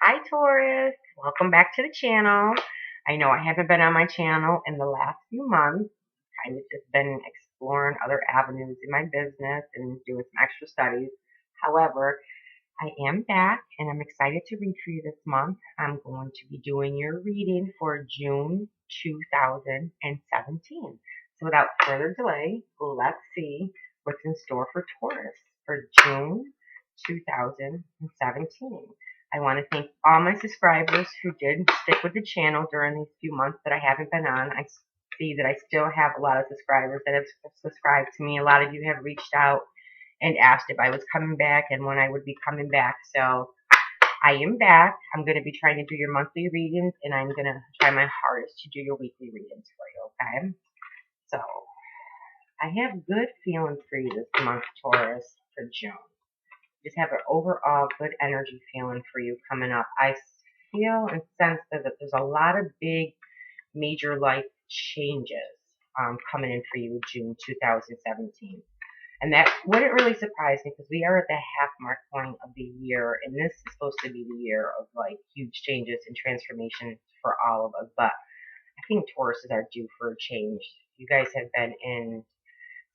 Hi Taurus, welcome back to the channel. I know I haven't been on my channel in the last few months. Kind of just been exploring other avenues in my business and doing some extra studies. However, I am back and I'm excited to read for you this month. I'm going to be doing your reading for June 2017. So without further delay, let's see what's in store for Taurus for June 2017. I want to thank all my subscribers who did stick with the channel during these few months that I haven't been on. I see that I still have a lot of subscribers that have subscribed to me. A lot of you have reached out and asked if I was coming back and when I would be coming back. So I am back. I'm going to be trying to do your monthly readings, and I'm going to try my hardest to do your weekly readings for you, okay? So I have good feelings for you this month, Taurus, for June. Just have an overall good energy feeling for you coming up. I feel and sense that there's a lot of big, major life changes coming in for you June 2017. And that wouldn't really surprise me because we are at the half mark point of the year, and this is supposed to be the year of like huge changes and transformation for all of us. But I think Tauruses are due for a change. You guys have been in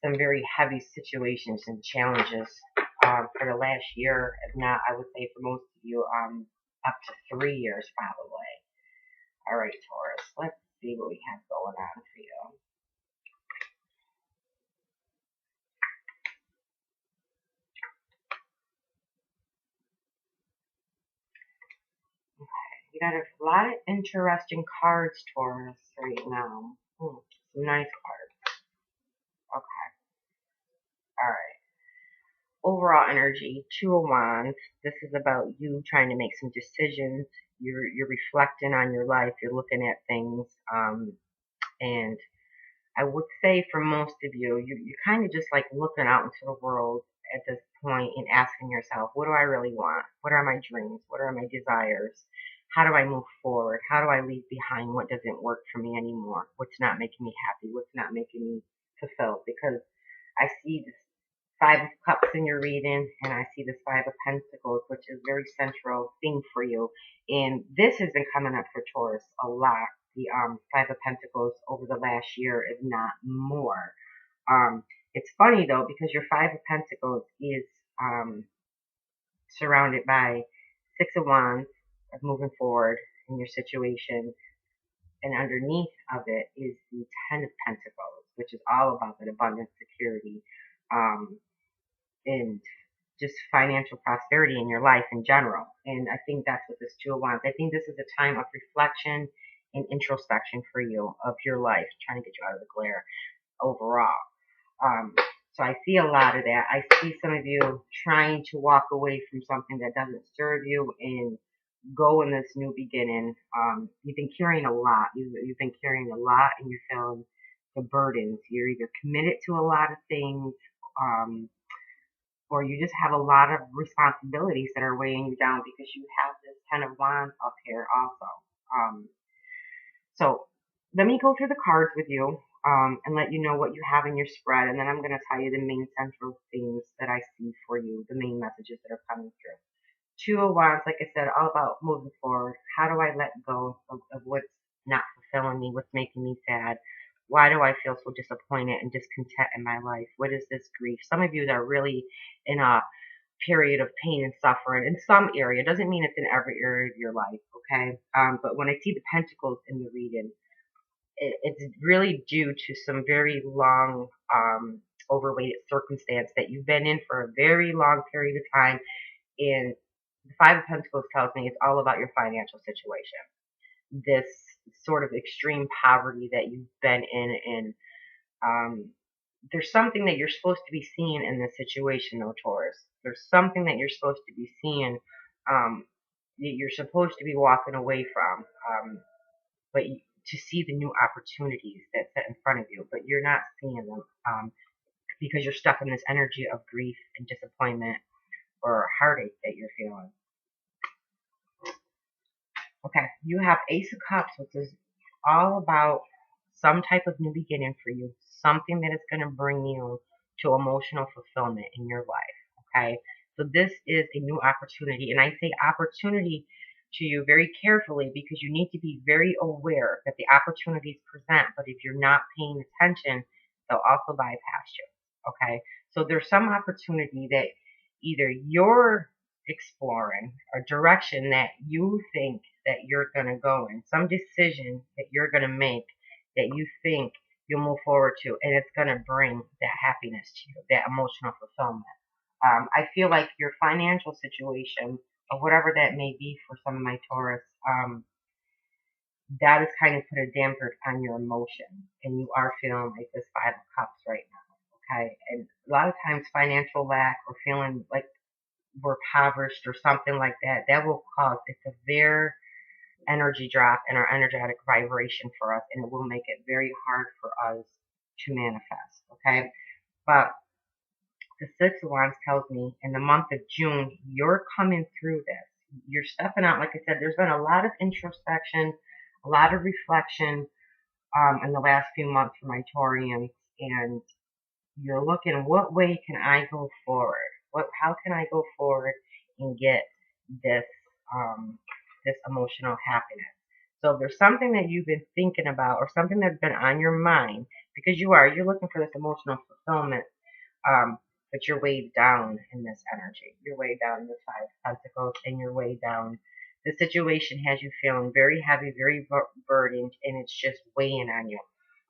some very heavy situations and challenges for the last year, if not, I would say for most of you, up to 3 years probably. All right, Taurus, let's see what we have going on for you. You got a lot of interesting cards, Taurus, right now. Some nice cards. Okay, all right. Overall energy, Two of Wands. This is about you trying to make some decisions. You're reflecting on your life. You're looking at things, and I would say for most of you, you're kind of just like looking out into the world at this point and asking yourself, what do I really want? What are my dreams? What are my desires? How do I move forward? How do I leave behind what doesn't work for me anymore? What's not making me happy? What's not making me fulfilled? Because I see this Five of Cups in your reading, and I see this Five of Pentacles, which is a very central theme for you. And this has been coming up for Taurus a lot. The Five of Pentacles over the last year, if not more. Um, it's funny though because your Five of Pentacles is surrounded by Six of Wands of moving forward in your situation, and underneath of it is the Ten of Pentacles, which is all about that abundance, security, um, and just financial prosperity in your life in general. And I think that's what this Two of Wands. I think this is a time of reflection and introspection for you of your life, trying to get you out of the glare overall. Um, so I see a lot of that. I see some of you trying to walk away from something that doesn't serve you and go in this new beginning. You've been carrying a lot. You've been carrying a lot, and you're feeling the burdens. You're either committed to a lot of things, or you just have a lot of responsibilities that are weighing you down because you have this Ten of Wands up here also. So let me go through the cards with you and let you know what you have in your spread, and then I'm going to tell you the main central themes that I see for you, the main messages that are coming through. Two of Wands, like I said, all about moving forward. How do I let go of what's not fulfilling me, what's making me sad? Why do I feel so disappointed and discontent in my life? What is this grief? Some of you are really in a period of pain and suffering in some area. It doesn't mean it's in every area of your life, okay? But when I see the pentacles in the reading, it's really due to some very long, overweighted circumstance that you've been in for a very long period of time. And the Five of Pentacles tells me it's all about your financial situation. This sort of extreme poverty that you've been in, and there's something that you're supposed to be seeing in this situation, though, Taurus. There's something that you're supposed to be seeing, you're supposed to be walking away from, but to see the new opportunities that sit in front of you, but you're not seeing them because you're stuck in this energy of grief and disappointment or heartache that you're feeling. Okay, you have Ace of Cups, which is all about some type of new beginning for you, something that is going to bring you to emotional fulfillment in your life. Okay, so this is a new opportunity, and I say opportunity to you very carefully, because you need to be very aware that the opportunities present, but if you're not paying attention, they'll also bypass you. Okay? So there's some opportunity that either you're exploring, a direction that you think that you're going to go in, some decision that you're going to make that you think you'll move forward to, and it's going to bring that happiness to you, that emotional fulfillment. I feel like your financial situation, or whatever that may be for some of my Taurus, that has kind of put a damper on your emotion, and you are feeling like this Five of Cups right now. Okay, and a lot of times financial lack or feeling like we're impoverished or something like that, that will cause a severe energy drop in our energetic vibration for us, and it will make it very hard for us to manifest. Okay, but the Six of Wands tells me in the month of June, you're coming through this. You're stepping out. Like I said, there's been a lot of introspection, a lot of reflection in the last few months for my Taurians, and you're looking, what way can I go forward? How can I go forward and get this this emotional happiness? So if there's something that you've been thinking about, or something that's been on your mind, because you're looking for this emotional fulfillment, but you're weighed down in this energy. You're weighed down in the Five of Pentacles, and you're weighed down. The situation has you feeling very heavy, very burdened, and it's just weighing on you.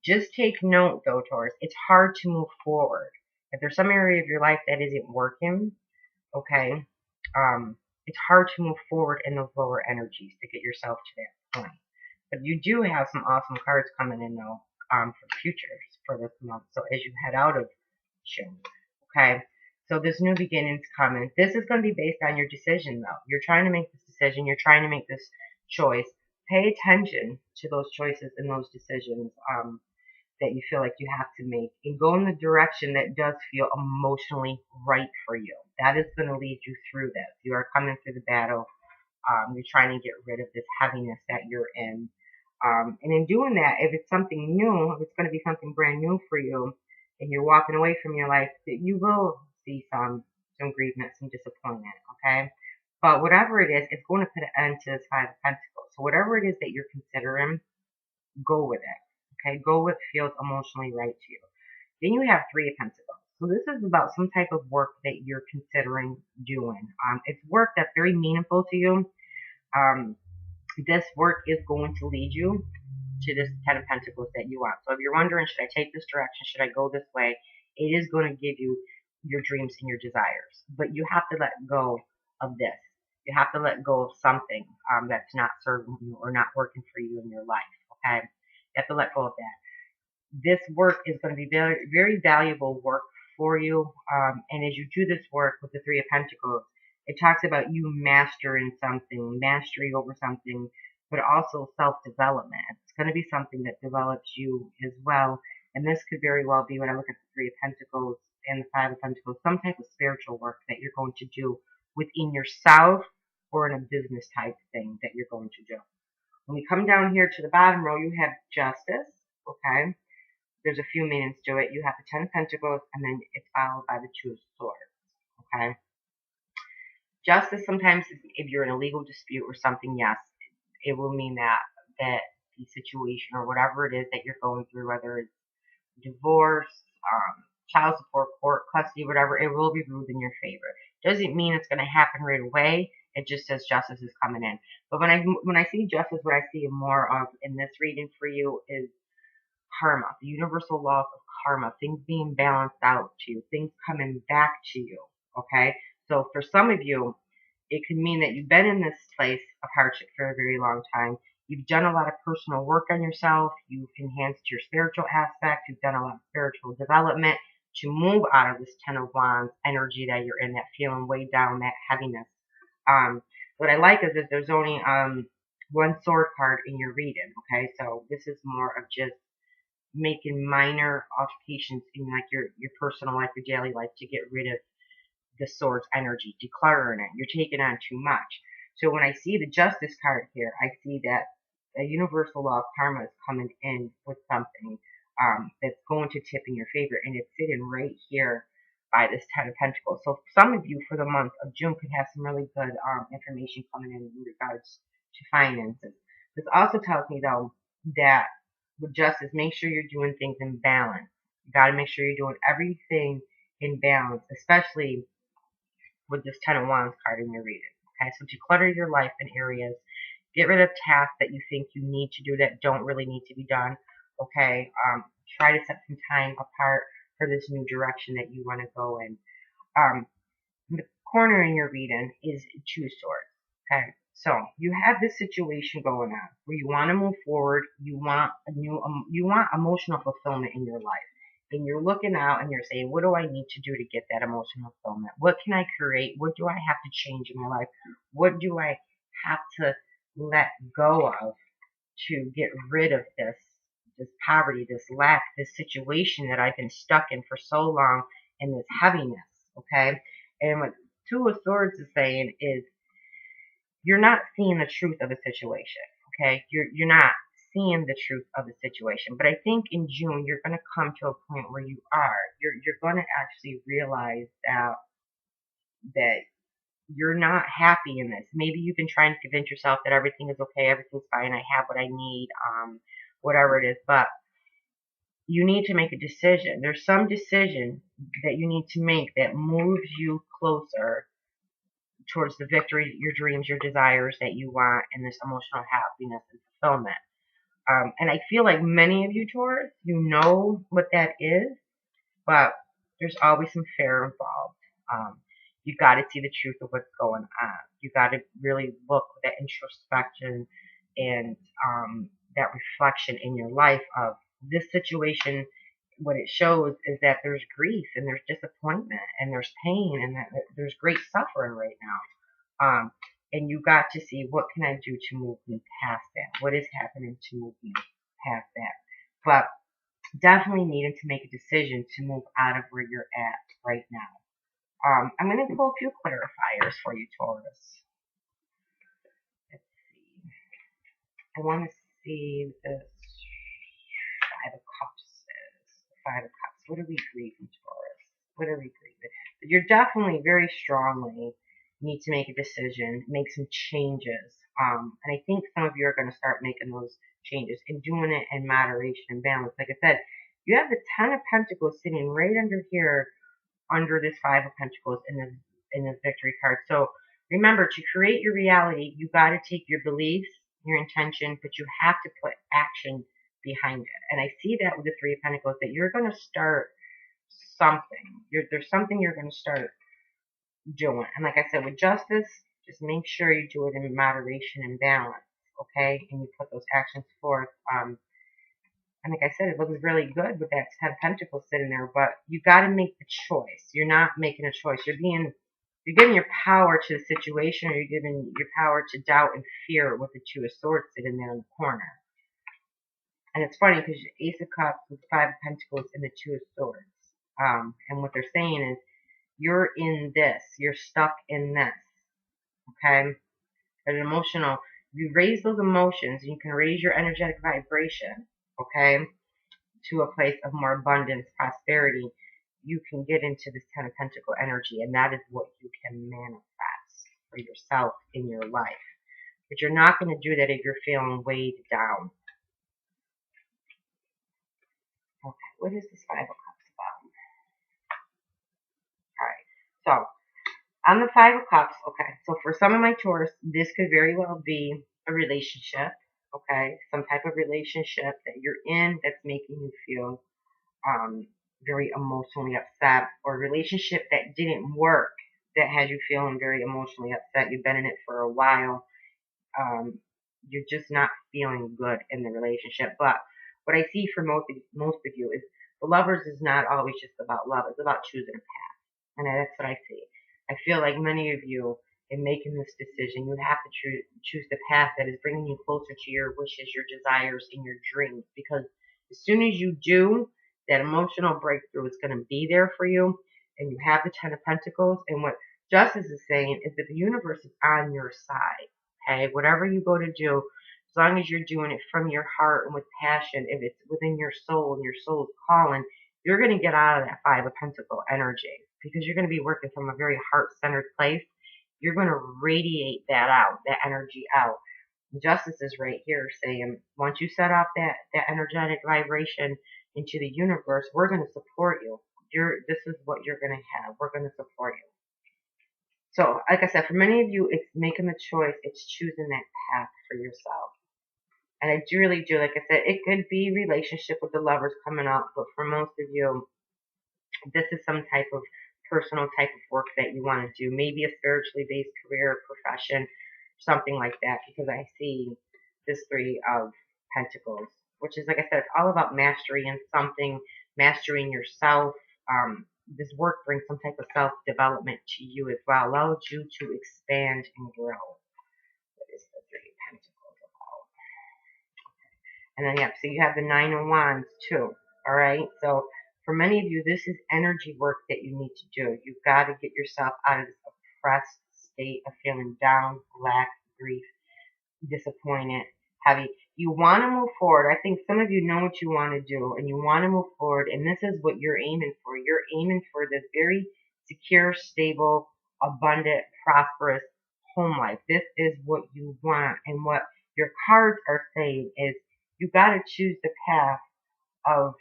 Just take note, though, Taurus, it's hard to move forward. If there's some area of your life that isn't working, okay, it's hard to move forward in those lower energies to get yourself to that point. But you do have some awesome cards coming in, though, for futures for this month. So as you head out of June, okay, so this new beginning's coming. This is going to be based on your decision, though. You're trying to make this decision. You're trying to make this choice. Pay attention to those choices and those decisions that you feel like you have to make, and go in the direction that does feel emotionally right for you. That is going to lead you through this. You are coming through the battle. You're trying to get rid of this heaviness that you're in. And in doing that, if it's something new, if it's going to be something brand new for you, and you're walking away from your life, that you will see some grievance, some disappointment, okay? But whatever it is, it's going to put an end to this Five of Pentacles. So whatever it is that you're considering, go with it. Okay, go with feels emotionally right to you. Then you have Three of Pentacles. So this is about some type of work that you're considering doing. It's work that's very meaningful to you. This work is going to lead you to this Ten of Pentacles that you want. So if you're wondering, should I take this direction? Should I go this way? It is going to give you your dreams and your desires. But you have to let go of this. You have to let go of something that's not serving you or not working for you in your life. Okay? You have to let go of that. This work is going to be very, very valuable work for you. And as you do this work with the Three of Pentacles, it talks about you mastering something, mastery over something, but also self-development. It's going to be something that develops you as well. And this could very well be, when I look at the Three of Pentacles and the Five of Pentacles, some type of spiritual work that you're going to do within yourself, or in a business type thing that you're going to do. When we come down here to the bottom row, you have Justice, okay? There's a few meanings to it. You have the Ten of Pentacles, and then it's followed by the Two of Swords, okay? Justice, sometimes if you're in a legal dispute or something, yes, it will mean that the situation or whatever it is that you're going through, whether it's divorce, child support, court, custody, whatever, it will be ruled in your favor. Doesn't mean it's going to happen right away. It just says justice is coming in. But when I see justice, what I see more of in this reading for you is karma, the universal laws of karma, things being balanced out to you, things coming back to you, okay? So for some of you, it could mean that you've been in this place of hardship for a very long time. You've done a lot of personal work on yourself. You've enhanced your spiritual aspect. You've done a lot of spiritual development to move out of this Ten of Wands energy that you're in, that feeling weighed down, that heaviness. What I like is that there's only one sword card in your reading, okay? So this is more of just making minor alterations in like your personal life, your daily life, to get rid of the sword's energy, decluttering it. You're taking on too much. So when I see the Justice card here, I see that a universal law of karma is coming in with something that's going to tip in your favor, and it's sitting right here by this Ten of Pentacles. So some of you for the month of June could have some really good information coming in regards to finances. This also tells me though that with justice, make sure you're doing things in balance. You got to make sure you're doing everything in balance, especially with this Ten of Wands card in your reading. Okay, so declutter your life in areas. Get rid of tasks that you think you need to do that don't really need to be done. Okay, try to set some time apart for this new direction that you want to go in. The corner in your reading is Two Swords. Okay, so you have this situation going on where you want to move forward. You want you want emotional fulfillment in your life, and you're looking out and you're saying, what do I need to do to get that emotional fulfillment? What can I create? What do I have to change in my life? What do I have to let go of to get rid of this poverty, this lack, this situation that I've been stuck in for so long, and this heaviness? Okay, and what Two of Swords is saying is you're not seeing the truth of a situation. Okay, you're not seeing the truth of the situation. But I think in June you're going to come to a point where you are. You're going to actually realize that you're not happy in this. Maybe you've been trying to convince yourself that everything is okay, everything's fine, I have what I need, whatever it is, but you need to make a decision. There's some decision that you need to make that moves you closer towards the victory, your dreams, your desires that you want, and this emotional happiness and fulfillment. And I feel like many of you Taurus, you know what that is, but there's always some fear involved. You got to see the truth of what's going on. You got to really look at that introspection and that reflection in your life of this situation. What it shows is that there's grief and there's disappointment and there's pain and that there's great suffering right now. And you got to see, what can I do to move me past that? What is happening to move me past that? But definitely needed to make a decision to move out of where you're at right now. I'm going to pull a few clarifiers for you, Taurus. Let's see. I want to see this Five of Cups is. Five of Cups. What are we grieving, Taurus? What are we grieving? But you're definitely very strongly need to make a decision, make some changes. And I think some of you are going to start making those changes and doing it in moderation and balance. Like I said, you have the Ten of Pentacles sitting right under here, under this Five of Pentacles in this victory card. So remember, to create your reality, you got to take your beliefs, your intention, but you have to put action behind it. And I see that with the Three of Pentacles, that you're going to start something. There's something you're going to start doing. And like I said, with justice, just make sure you do it in moderation and balance, okay? And you put those actions forth. And like I said, it looks really good with that Ten of Pentacles sitting there, but you got to make the choice. You're not making a choice. You're giving your power to the situation, or you're giving your power to doubt and fear with the Two of Swords sitting there in the corner. And it's funny because Ace of Cups with Five of Pentacles and the Two of Swords. And what they're saying is, you're in this. You're stuck in this. Okay? An emotional. You raise those emotions, you can raise your energetic vibration, okay, to a place of more abundance, prosperity. You can get into this Ten of Pentacle energy, and that is what you can manifest for yourself in your life. But you're not going to do that if you're feeling weighed down. Okay, what is this Five of Cups about? Alright, so on the Five of Cups, okay, so for some of my Taurus, this could very well be a relationship, okay, some type of relationship that you're in that's making you feel very emotionally upset, or a relationship that didn't work that had you feeling very emotionally upset. You've been in it for a while. You're just not feeling good in the relationship. But what I see for most of you is the Lovers is not always just about love. It's about choosing a path. And that's what I see. I feel like many of you, in making this decision, you have to choose the path that is bringing you closer to your wishes, your desires, and your dreams. Because as soon as you do, that emotional breakthrough is going to be there for you. And you have the Ten of Pentacles. And what Justice is saying is that the universe is on your side. Okay? Whatever you go to do, as long as you're doing it from your heart and with passion, if it's within your soul and your soul's calling, you're going to get out of that Five of Pentacle energy. because you're going to be working from a very heart-centered place. You're going to radiate that out, that energy out. Justice is right here saying, once you set off that energetic vibration into the universe, we're going to support you. This is what you're going to have. We're going to support you. So, like I said, for many of you, it's making the choice. It's choosing that path for yourself. And I really do, like I said, it could be relationship with the lovers coming up, but for most of you, this is some type of personal type of work that you want to do. Maybe a spiritually based career, profession, something like that, because I see this Three of Pentacles, which is, like I said, it's all about mastery in something, mastering yourself. This work brings some type of self-development to you as well, allows you to expand and grow. What is the Three of Pentacles about? And then, yep, so you have the Nine of Wands too, all right? So for many of you, this is energy work that you need to do. You've got to get yourself out of this oppressed state of feeling down, lack, grief, disappointed, heavy. You want to move forward. I think some of you know what you want to do, and you want to move forward, and this is what you're aiming for. You're aiming for this very secure, stable, abundant, prosperous home life. This is what you want, and what your cards are saying is you got to choose the path of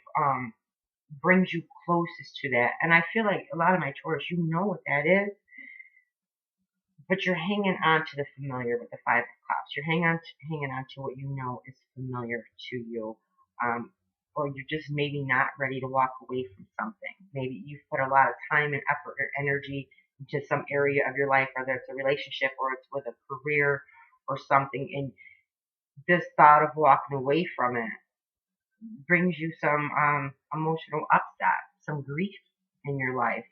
brings you closest to that. And I feel like a lot of my Taurus, you know what that is, but you're hanging on to the familiar with the Five of Cups. You're hanging on to what you know is familiar to you. Or you're just maybe not ready to walk away from something. Maybe you've put a lot of time and effort or energy into some area of your life, whether it's a relationship or it's with a career or something, and this thought of walking away from it brings you some emotional upset, some grief in your life.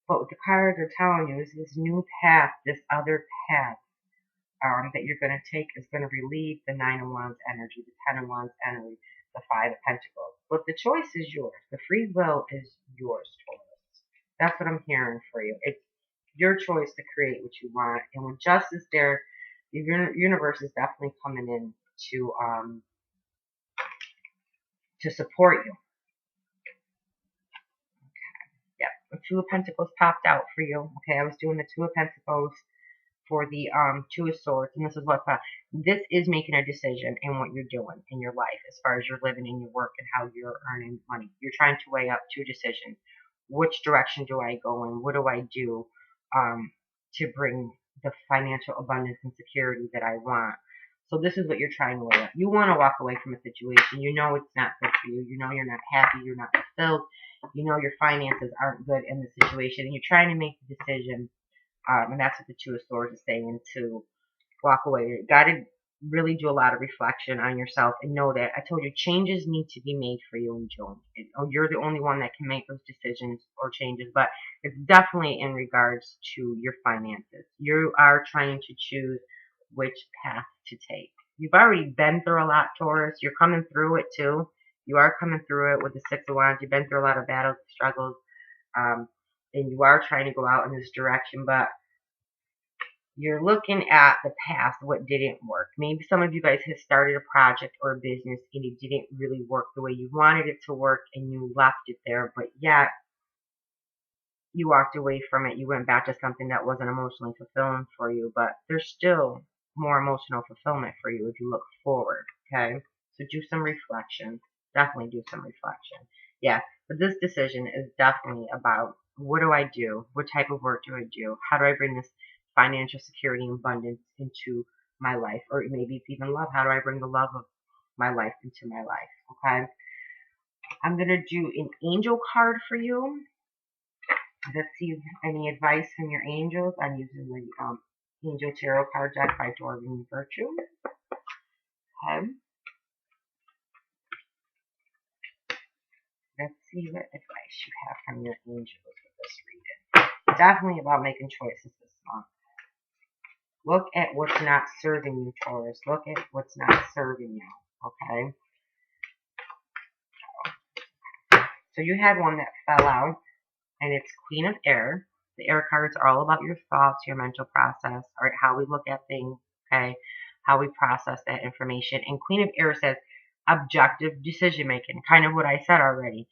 But what the cards are telling you is this new path, this other path that you're going to take is going to relieve the Nine of Wands energy, the Ten of Wands energy, the Five of Pentacles. But the choice is yours. The free will is yours, Taurus. That's what I'm hearing for you. It's your choice to create what you want. And with justice there, the universe is definitely coming in to support you. Yeah, the Two of Pentacles popped out for you. Okay, I was doing the Two of Pentacles for the Two of Swords, and this is what this is making a decision in what you're doing in your life as far as you're living in your work and how you're earning money. You're trying to weigh up two decisions. Which direction do I go in? What do I do to bring the financial abundance and security that I want? So this is what you're trying to weigh up. You want to walk away from a situation. You know it's not good for you. You know you're not happy. You're not fulfilled. You know your finances aren't good in the situation. And you're trying to make the decision. And that's what the Two of Swords is saying, to walk away. You got to really do a lot of reflection on yourself and know that I told you changes need to be made for you in June. You're the only one that can make those decisions or changes, but it's definitely in regards to your finances. You are trying to choose which path to take. You've already been through a lot, Taurus. You're coming through it too. You are coming through it with the Six of Wands. You've been through a lot of battles, struggles, and you are trying to go out in this direction, but you're looking at the past, what didn't work. Maybe some of you guys have started a project or a business and it didn't really work the way you wanted it to work and you left it there, but yet you walked away from it. You went back to something that wasn't emotionally fulfilling for you, but there's still more emotional fulfillment for you if you look forward, okay? So do some reflection. Definitely do some reflection. Yeah, but this decision is definitely about, what do I do? What type of work do I do? How do I bring this financial security and abundance into my life? Or maybe it's even love. How do I bring the love of my life into my life? Okay. I'm going to do an angel card for you. Let's see any advice from your angels. I'm using the Angel Tarot card deck by Doreen Virtue. Okay. Let's see what advice you have from your angels with this reading. Definitely about making choices this month. Look at what's not serving you, Taurus. Look at what's not serving you, okay? So you had one that fell out, and it's Queen of Air. The air cards are all about your thoughts, your mental process, or how we look at things, okay? How we process that information. And Queen of Air says objective decision making, kind of what I said already.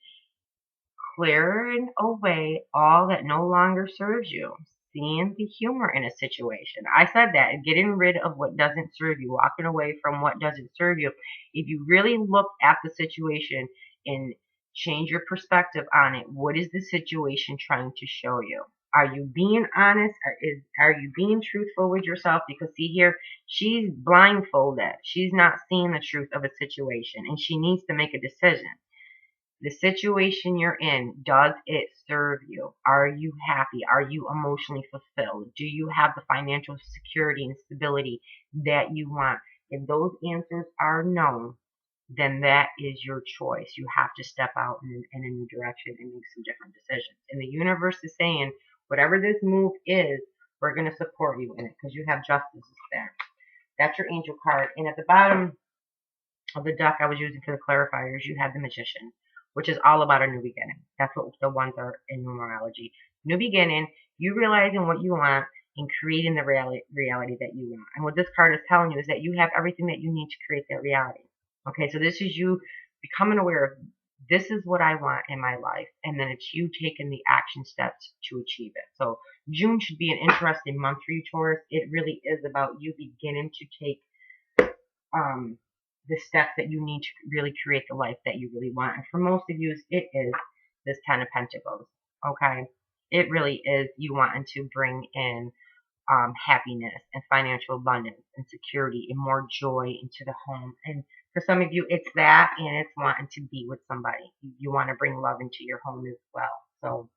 clearing away all that no longer serves you. Seeing the humor in a situation. I said that, getting rid of what doesn't serve you, walking away from what doesn't serve you. If you really look at the situation and change your perspective on it, what is the situation trying to show you? Are you being honest? Are you being truthful with yourself? Because see here, she's blindfolded. She's not seeing the truth of a situation, and she needs to make a decision. The situation you're in, does it serve you? Are you happy? Are you emotionally fulfilled? Do you have the financial security and stability that you want? If those answers are no, then that is your choice. You have to step out in a new direction and make some different decisions. And the universe is saying, whatever this move is, we're going to support you in it because you have justice there. That's your angel card. And at the bottom of the deck I was using for the clarifiers, you have the magician, which is all about a new beginning. That's what the ones are in numerology. New beginning, you realizing what you want and creating the reality that you want. And what this card is telling you is that you have everything that you need to create that reality. Okay, so this is you becoming aware of, this is what I want in my life, and then it's you taking the action steps to achieve it. So June should be an interesting month for you, Taurus. It really is about you beginning to take the steps that you need to really create the life that you really want. And for most of you, it is this Ten of Pentacles. Okay, it really is you wanting to bring in happiness and financial abundance and security and more joy into the home. And for some of you, it's that, and it's wanting to be with somebody. You want to bring love into your home as well. So,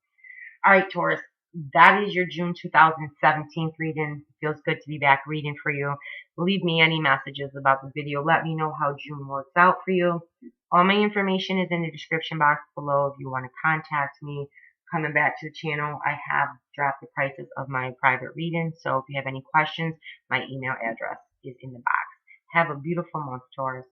all right, Taurus, that is your June 2017 reading. Feels good to be back reading for you. Leave me any messages about the video. Let me know how June works out for you. All my information is in the description box below if you want to contact me. Coming back to the channel, I have dropped the prices of my private readings. So if you have any questions, my email address is in the box. Have a beautiful month, Taurus.